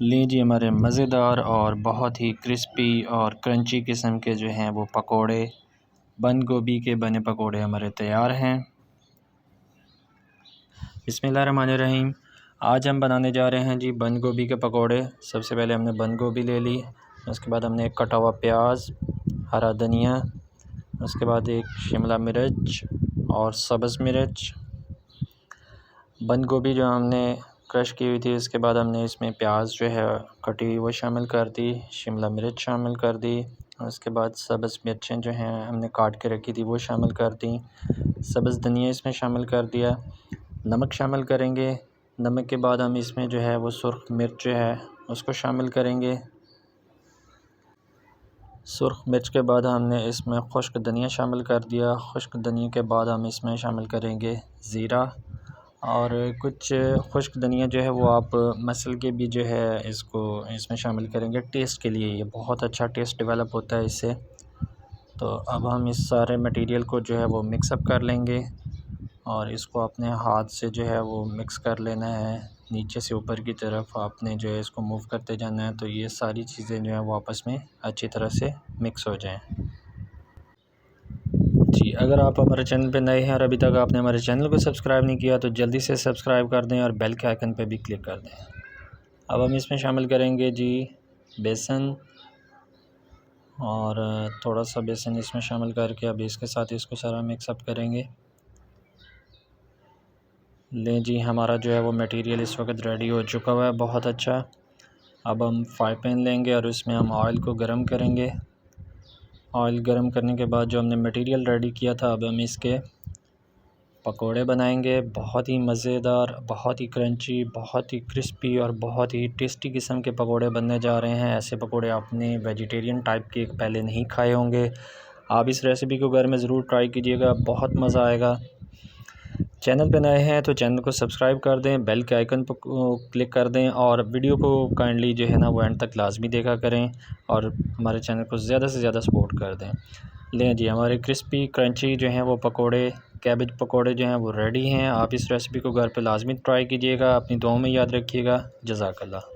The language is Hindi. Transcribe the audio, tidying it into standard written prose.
लीजिए हमारे मज़ेदार और बहुत ही क्रिस्पी और क्रंची किस्म के जो हैं वो पकोड़े, बंद गोभी के बने पकोड़े हमारे तैयार हैं। बिस्मिल्लाहिर्रहमानिर्रहीम। आज हम बनाने जा रहे हैं जी बंद गोभी के पकोड़े। सबसे पहले हमने बंद गोभी ले ली, उसके बाद हमने एक कटा हुआ प्याज, हरा धनिया, उसके बाद एक शिमला मिर्च और सब्ज़ मिर्च। बंद गोभी जो हमने क्रश की हुई थी, उसके बाद हमने इसमें प्याज जो है कटी हुई वो शामिल कर दी, शिमला मिर्च शामिल कर दी, उसके बाद सब्ज़ मिर्चें जो हैं हमने काट के रखी थी वो शामिल कर दी, सब्ज़ धनिया इसमें शामिल कर दिया, नमक शामिल करेंगे। नमक के बाद हम इसमें जो है वो सुर्ख मिर्च जो है उसको शामिल करेंगे। सुर्ख मिर्च के बाद हमने इसमें खुश्क धनिया शामिल कर दिया। खुश्क धनिया के बाद हम इसमें शामिल करेंगे ज़ीरा, और कुछ खुश्क धनिया जो है वो आप मसल के भी जो है इसको इसमें शामिल करेंगे टेस्ट के लिए। ये बहुत अच्छा टेस्ट डेवलप होता है इससे। तो अब हम इस सारे मटेरियल को जो है वो मिक्सअप कर लेंगे और इसको अपने हाथ से जो है वो मिक्स कर लेना है। नीचे से ऊपर की तरफ आपने जो है इसको मूव करते जाना है, तो ये सारी चीज़ें जो हैं वो आपस में अच्छी तरह से मिक्स हो जाएं। जी, अगर आप हमारे चैनल पे नए हैं और अभी तक आपने हमारे चैनल को सब्सक्राइब नहीं किया तो जल्दी से सब्सक्राइब कर दें और बेल के आइकन पे भी क्लिक कर दें। अब हम इसमें शामिल करेंगे जी बेसन, और थोड़ा सा बेसन इसमें शामिल करके अब इसके साथ इसको सारा मिक्सअप करेंगे। लें जी, हमारा जो है वो मटेरियल इस वक्त रेडी हो चुका हुआ है बहुत अच्छा। अब हम फ्राई पैन लेंगे और उसमें हम ऑयल को गर्म करेंगे। ऑयल गर्म करने के बाद जो हमने मटेरियल रेडी किया था, अब हम इसके पकोड़े बनाएंगे। बहुत ही मज़ेदार, बहुत ही क्रंची, बहुत ही क्रिस्पी और बहुत ही टेस्टी किस्म के पकोड़े बनने जा रहे हैं। ऐसे पकोड़े आपने वेजिटेरियन टाइप के पहले नहीं खाए होंगे। आप इस रेसिपी को घर में ज़रूर ट्राई कीजिएगा, बहुत मज़ा आएगा। चैनल पे नए हैं तो चैनल को सब्सक्राइब कर दें, बेल के आइकन पर क्लिक कर दें और वीडियो को काइंडली जो है ना वो एंड तक लाजमी देखा करें और हमारे चैनल को ज़्यादा से ज़्यादा सपोर्ट कर दें। लें जी, हमारे क्रिस्पी क्रंची जो हैं वो पकोड़े, कैबेज पकोड़े जो हैं वो रेडी हैं। आप इस रेसिपी को घर पे लाजमी ट्राई कीजिएगा। अपनी दुआओं में याद रखिएगा। जज़ाकल्लाह।